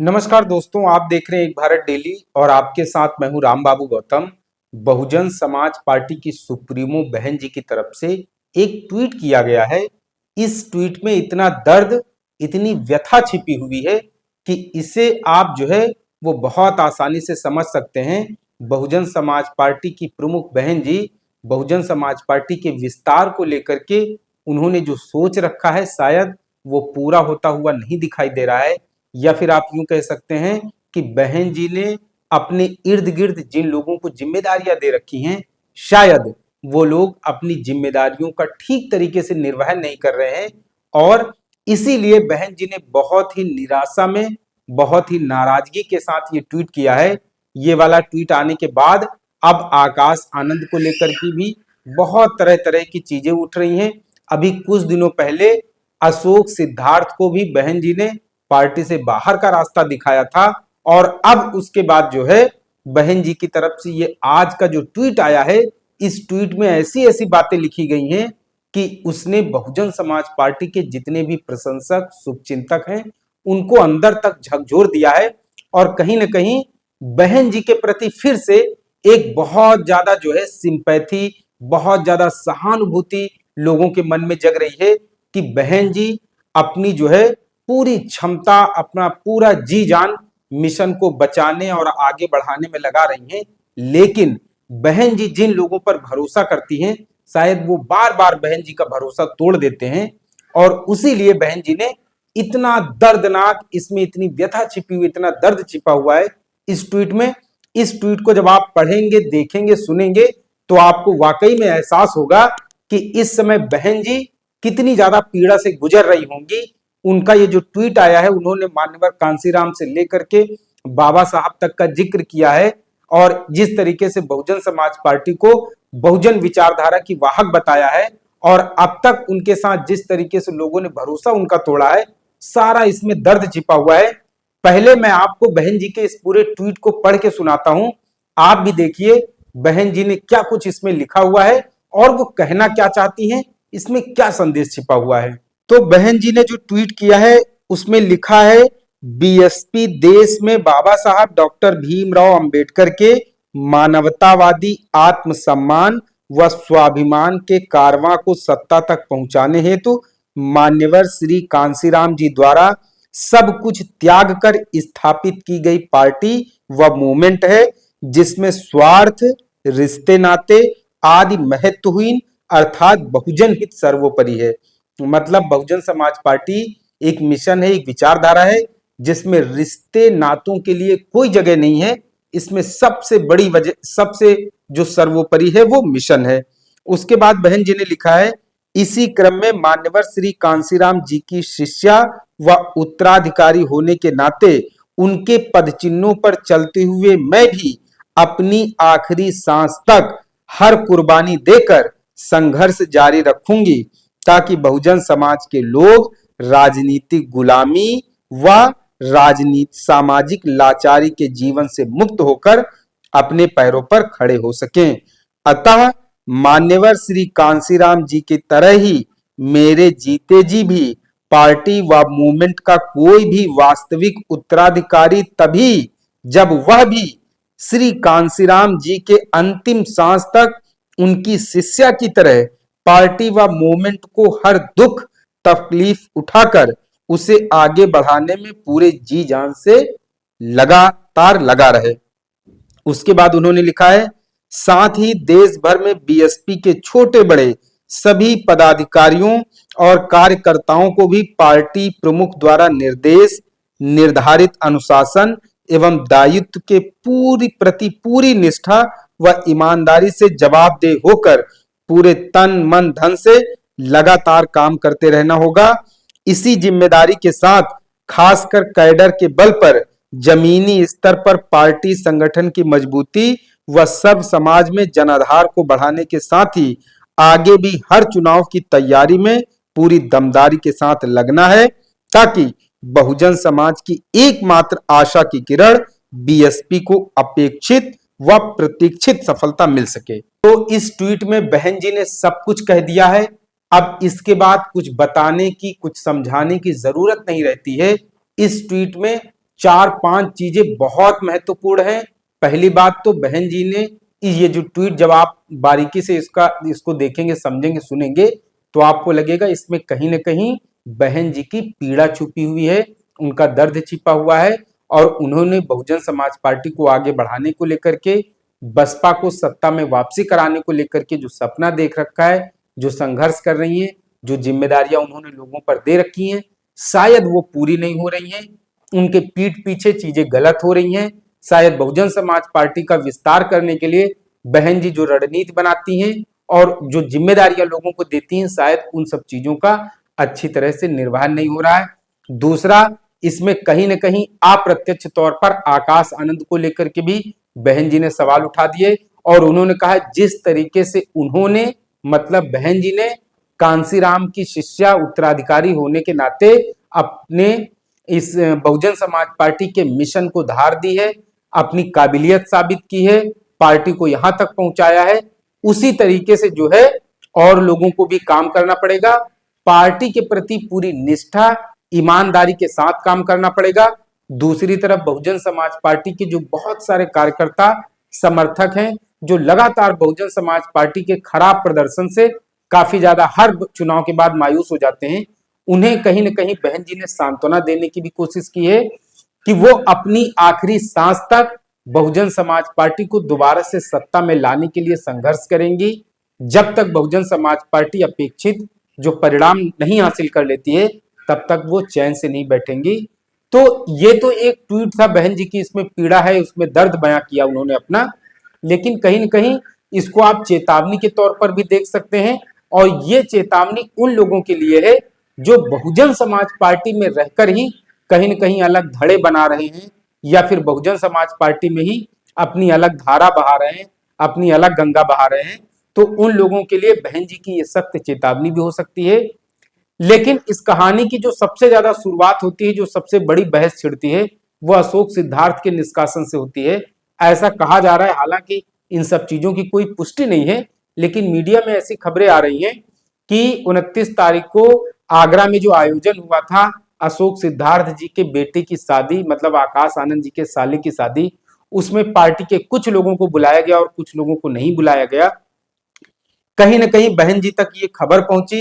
नमस्कार दोस्तों, आप देख रहे हैं एक भारत डेली और आपके साथ मैं हूं राम बाबू गौतम। बहुजन समाज पार्टी की सुप्रीमो बहन जी की तरफ से एक ट्वीट किया गया है। इस ट्वीट में इतना दर्द, इतनी व्यथा छिपी हुई है कि इसे आप जो है वो बहुत आसानी से समझ सकते हैं। बहुजन समाज पार्टी की प्रमुख बहन जी बहुजन समाज पार्टी के विस्तार को लेकर के उन्होंने जो सोच रखा है, शायद वो पूरा होता हुआ नहीं दिखाई दे रहा है। या फिर आप यूं कह सकते हैं कि बहन जी ने अपने इर्द गिर्द जिन लोगों को जिम्मेदारियां दे रखी हैं, शायद वो लोग अपनी जिम्मेदारियों का ठीक तरीके से निर्वहन नहीं कर रहे हैं। और इसीलिए बहन जी ने बहुत ही निराशा में, बहुत ही नाराजगी के साथ ये ट्वीट किया है। ये वाला ट्वीट आने के बाद अब आकाश आनंद को लेकर की भी बहुत तरह तरह की चीजें उठ रही हैं। अभी कुछ दिनों पहले अशोक सिद्धार्थ को भी बहन जी ने पार्टी से बाहर का रास्ता दिखाया था। और अब उसके बाद जो है बहन जी की तरफ से ये आज का जो ट्वीट आया है, इस ट्वीट में ऐसी ऐसी बातें लिखी गई हैं कि उसने बहुजन समाज पार्टी के जितने भी प्रशंसक, शुभचिंतक हैं, उनको अंदर तक झकझोर दिया है। और कहीं ना कहीं बहन जी के प्रति फिर से एक बहुत ज्यादा जो है सिंपैथी, बहुत ज्यादा सहानुभूति लोगों के मन में जग रही है कि बहन जी अपनी जो है पूरी क्षमता, अपना पूरा जी जान मिशन को बचाने और आगे बढ़ाने में लगा रही हैं। लेकिन बहन जी जिन लोगों पर भरोसा करती हैं, शायद वो बार बार बहन जी का भरोसा तोड़ देते हैं। और उसी लिए बहन जी ने इतना दर्दनाक, इसमें इतनी व्यथा छिपी हुई, इतना दर्द छिपा हुआ है इस ट्वीट में। इस ट्वीट को जब आप पढ़ेंगे, देखेंगे, सुनेंगे तो आपको वाकई में एहसास होगा कि इस समय बहन जी कितनी ज्यादा पीड़ा से गुजर रही होंगी। उनका ये जो ट्वीट आया है, उन्होंने मान्यवर कांसीराम से लेकर के बाबा साहब तक का जिक्र किया है। और जिस तरीके से बहुजन समाज पार्टी को बहुजन विचारधारा की वाहक बताया है और अब तक उनके साथ जिस तरीके से लोगों ने भरोसा उनका तोड़ा है, सारा इसमें दर्द छिपा हुआ है। पहले मैं आपको बहन जी के इस पूरे ट्वीट को पढ़ के सुनाता हूं। आप भी देखिए बहन जी ने क्या कुछ इसमें लिखा हुआ है और वो कहना क्या चाहती हैं, इसमें क्या संदेश छिपा हुआ है। तो बहन जी ने जो ट्वीट किया है उसमें लिखा है, बीएसपी देश में बाबा साहब डॉक्टर भीमराव अंबेडकर के मानवतावादी आत्मसम्मान व स्वाभिमान के कारवां को सत्ता तक पहुंचाने हेतु मान्यवर श्री कांसीराम जी द्वारा सब कुछ त्याग कर स्थापित की गई पार्टी व मूवमेंट है, जिसमें स्वार्थ, रिश्ते नाते आदि महत्वहीन अर्थात बहुजन हित सर्वोपरि है। मतलब बहुजन समाज पार्टी एक मिशन है, एक विचारधारा है जिसमें रिश्ते नातों के लिए कोई जगह नहीं है। इसमें सबसे बड़ी वजह, सबसे जो सर्वोपरि है वो मिशन है। उसके बाद बहन जी ने लिखा है, इसी क्रम में मान्यवर श्री कांसीराम जी की शिष्या व उत्तराधिकारी होने के नाते उनके पद चिन्हों पर चलते हुए मैं भी अपनी आखिरी सांस तक हर कुर्बानी देकर संघर्ष जारी रखूंगी ताकि बहुजन समाज के लोग राजनीतिक गुलामी व राजनीति सामाजिक लाचारी के जीवन से मुक्त होकर अपने पैरों पर खड़े हो सकें। अतः मान्यवर श्री कांसीराम जी की तरह ही मेरे जीते जी भी पार्टी व मूवमेंट का कोई भी वास्तविक उत्तराधिकारी तभी जब वह भी श्री कांसीराम जी के अंतिम सांस तक उनकी शिष्या की तरह पार्टी व मूवमेंट को हर दुख तकलीफ उठाकर उसे आगे बढ़ाने में पूरे जी जान से लगातार लगा रहे। उसके बाद उन्होंने लिखा है, साथ ही देश भर में बीएसपी के छोटे बड़े सभी पदाधिकारियों और कार्यकर्ताओं को भी पार्टी प्रमुख द्वारा निर्देश, निर्धारित अनुशासन एवं दायित्व के प्रति पूरी निष्ठा व ईमानदारी से जवाबदेह होकर पूरे तन मन धन से लगातार काम करते रहना होगा। इसी जिम्मेदारी के साथ खासकर कैडर के बल पर जमीनी स्तर पर पार्टी संगठन की मजबूती व सब समाज में जनाधार को बढ़ाने के साथ ही आगे भी हर चुनाव की तैयारी में पूरी दमदारी के साथ लगना है ताकि बहुजन समाज की एकमात्र आशा की किरण बीएसपी को अपेक्षित व प्रतीक्षित सफलता मिल सके। तो इस ट्वीट में बहन जी ने सब कुछ कह दिया है। अब इसके बाद कुछ बताने की, कुछ समझाने की जरूरत नहीं रहती है। इस ट्वीट में 4-5 चीजें बहुत महत्वपूर्ण हैं। पहली बात तो बहन जी ने ये जो ट्वीट, जब आप बारीकी से इसको देखेंगे, समझेंगे, सुनेंगे, तो आपको लगेगा इसमें कहीं ना कहीं बहन जी की पीड़ा छुपी हुई है, उनका दर्द छिपा हुआ है। और उन्होंने बहुजन समाज पार्टी को आगे बढ़ाने को लेकर के, बसपा को सत्ता में वापसी कराने को लेकर के जो सपना देख रखा है, जो संघर्ष कर रही है, जो जिम्मेदारियां उन्होंने लोगों पर दे रखी हैं, शायद वो पूरी नहीं हो रही हैं। उनके पीठ पीछे चीजें गलत हो रही हैं। शायद बहुजन समाज पार्टी का विस्तार करने के लिए बहन जी जो रणनीति बनाती हैं और जो जिम्मेदारियां लोगों को देती हैं, शायद उन सब चीजों का अच्छी तरह से निर्वहन नहीं हो रहा है। दूसरा, इसमें कहीं ना कहीं अप्रत्यक्ष तौर पर आकाश आनंद को लेकर के भी बहन जी ने सवाल उठा दिए और उन्होंने कहा जिस तरीके से उन्होंने, मतलब बहन जी ने कांसीराम की शिष्या उत्तराधिकारी होने के नाते अपने इस बहुजन समाज पार्टी के मिशन को धार दी है, अपनी काबिलियत साबित की है, पार्टी को यहां तक पहुंचाया है। उसी तरीके से जो है और लोगों को भी काम करना पड़ेगा, पार्टी के प्रति पूरी निष्ठा, ईमानदारी के साथ काम करना पड़ेगा। दूसरी तरफ बहुजन समाज पार्टी के जो बहुत सारे कार्यकर्ता, समर्थक हैं, जो लगातार बहुजन समाज पार्टी के खराब प्रदर्शन से काफी ज्यादा हर चुनाव के बाद मायूस हो जाते हैं, उन्हें कहीं ना कहीं बहन जी ने सांत्वना देने की भी कोशिश की है कि वो अपनी आखिरी सांस तक बहुजन समाज पार्टी को दोबारा से सत्ता में लाने के लिए संघर्ष करेंगी। जब तक बहुजन समाज पार्टी अपेक्षित जो परिणाम नहीं हासिल कर लेती है, तब तक वो चैन से नहीं बैठेंगी। तो ये तो एक ट्वीट था बहन जी की, इसमें पीड़ा है, उसमें दर्द बयां किया उन्होंने अपना, लेकिन कहीं ना कहीं इसको आप चेतावनी के तौर पर भी देख सकते हैं। और ये चेतावनी उन लोगों के लिए है जो बहुजन समाज पार्टी में रहकर ही कहीं न कहीं अलग धड़े बना रहे हैं या फिर बहुजन समाज पार्टी में ही अपनी अलग धारा बहा रहे हैं, अपनी अलग गंगा बहा रहे हैं। तो उन लोगों के लिए बहन जी की ये सख्त चेतावनी भी हो सकती है। लेकिन इस कहानी की जो सबसे ज्यादा शुरुआत होती है, जो सबसे बड़ी बहस छिड़ती है, वो अशोक सिद्धार्थ के निष्कासन से होती है। ऐसा कहा जा रहा है, हालांकि इन सब चीजों की कोई पुष्टि नहीं है, लेकिन मीडिया में ऐसी खबरें आ रही हैं कि 29 तारीख को आगरा में जो आयोजन हुआ था अशोक सिद्धार्थ जी के बेटे की शादी, मतलब आकाश आनंद जी के साले की शादी, उसमें पार्टी के कुछ लोगों को बुलाया गया और कुछ लोगों को नहीं बुलाया गया। कहीं ना कहीं बहन जी तक ये खबर पहुंची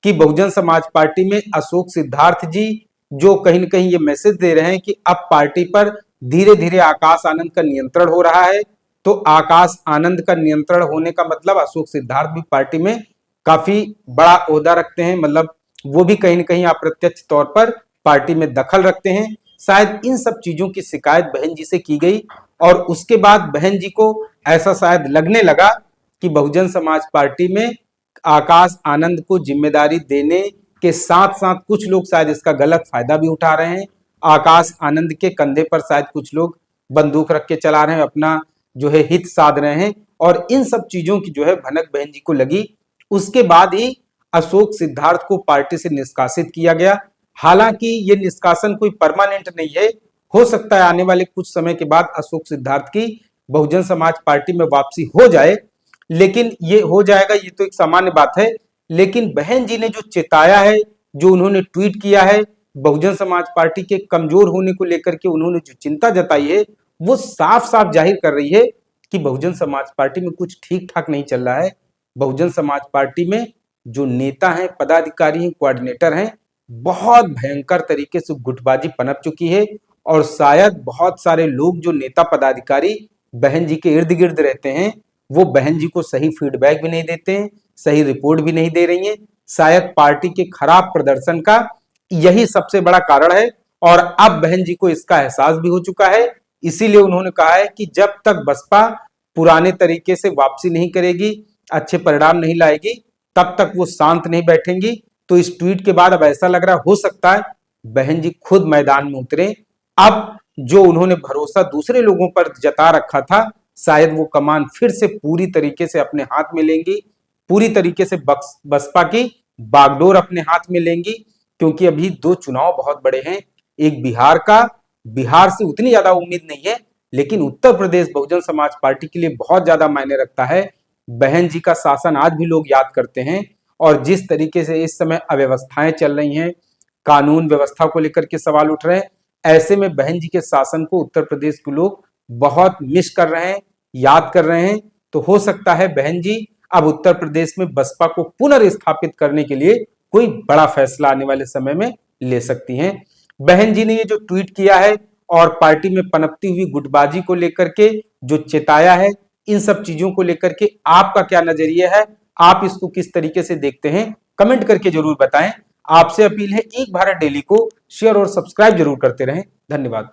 कि बहुजन समाज पार्टी में अशोक सिद्धार्थ जी जो कहीं ना कहीं ये मैसेज दे रहे हैं कि अब पार्टी पर धीरे धीरे आकाश आनंद का नियंत्रण हो रहा है। तो आकाश आनंद का नियंत्रण होने का मतलब अशोक सिद्धार्थ भी पार्टी में काफी बड़ा ओहदा रखते हैं, मतलब वो भी कहीं ना कहीं अप्रत्यक्ष तौर पर पार्टी में दखल रखते हैं। शायद इन सब चीजों की शिकायत बहन जी से की गई और उसके बाद बहन जी को ऐसा शायद लगने लगा कि बहुजन समाज पार्टी में आकाश आनंद को जिम्मेदारी देने के साथ साथ कुछ लोग शायद इसका गलत फायदा भी उठा रहे हैं। आकाश आनंद के कंधे पर शायद कुछ लोग बंदूक रख के चला रहे हैं, अपना जो है हित साध रहे हैं। और इन सब चीजों की जो है भनक बहन जी को लगी। उसके बाद ही अशोक सिद्धार्थ को पार्टी से निष्कासित किया गया। हालांकि ये निष्कासन कोई परमानेंट नहीं है, हो सकता है आने वाले कुछ समय के बाद अशोक सिद्धार्थ की बहुजन समाज पार्टी में वापसी हो जाए, लेकिन ये हो जाएगा ये तो एक सामान्य बात है। लेकिन बहन जी ने जो चेताया है, जो उन्होंने ट्वीट किया है, बहुजन समाज पार्टी के कमजोर होने को लेकर के उन्होंने जो चिंता जताई है, वो साफ साफ जाहिर कर रही है कि बहुजन समाज पार्टी में कुछ ठीक ठाक नहीं चल रहा है। बहुजन समाज पार्टी में जो नेता हैं, पदाधिकारी हैं, कोऑर्डिनेटर हैं, बहुत भयंकर तरीके से गुटबाजी पनप चुकी है। और शायद बहुत सारे लोग जो नेता पदाधिकारी बहन जी के इर्द गिर्द रहते हैं, वो बहन जी को सही फीडबैक भी नहीं देते हैं, सही रिपोर्ट भी नहीं दे रही हैं। शायद पार्टी के खराब प्रदर्शन का यही सबसे बड़ा कारण है और अब बहन जी को इसका एहसास भी हो चुका है। इसीलिए उन्होंने कहा है कि जब तक बसपा पुराने तरीके से वापसी नहीं करेगी, अच्छे परिणाम नहीं लाएगी, तब तक वो शांत नहीं बैठेंगी। तो इस ट्वीट के बाद अब ऐसा लग रहा हो सकता है बहन जी खुद मैदान में उतरे। अब जो उन्होंने भरोसा दूसरे लोगों पर जता रखा था, शायद वो कमान फिर से पूरी तरीके से अपने हाथ में लेंगी, पूरी तरीके से बसपा की बागडोर अपने हाथ में लेंगी। क्योंकि अभी दो चुनाव बहुत बड़े हैं, एक बिहार का, बिहार से उतनी ज्यादा उम्मीद नहीं है, लेकिन उत्तर प्रदेश बहुजन समाज पार्टी के लिए बहुत ज्यादा मायने रखता है। बहन जी का शासन आज भी लोग याद करते हैं और जिस तरीके से इस समय अव्यवस्थाएं चल रही हैं, कानून व्यवस्था को लेकर के सवाल उठ रहे हैं, ऐसे में बहन जी के शासन को उत्तर प्रदेश के लोग बहुत मिस कर रहे हैं, याद कर रहे हैं। तो हो सकता है बहन जी अब उत्तर प्रदेश में बसपा को पुनर्स्थापित करने के लिए कोई बड़ा फैसला आने वाले समय में ले सकती हैं। बहन जी ने ये जो ट्वीट किया है और पार्टी में पनपती हुई गुटबाजी को लेकर के जो चेताया है, इन सब चीजों को लेकर के आपका क्या नजरिया है, आप इसको किस तरीके से देखते हैं, कमेंट करके जरूर बताएं। आपसे अपील है एक भारत डेली को शेयर और सब्सक्राइब जरूर करते रहें। धन्यवाद।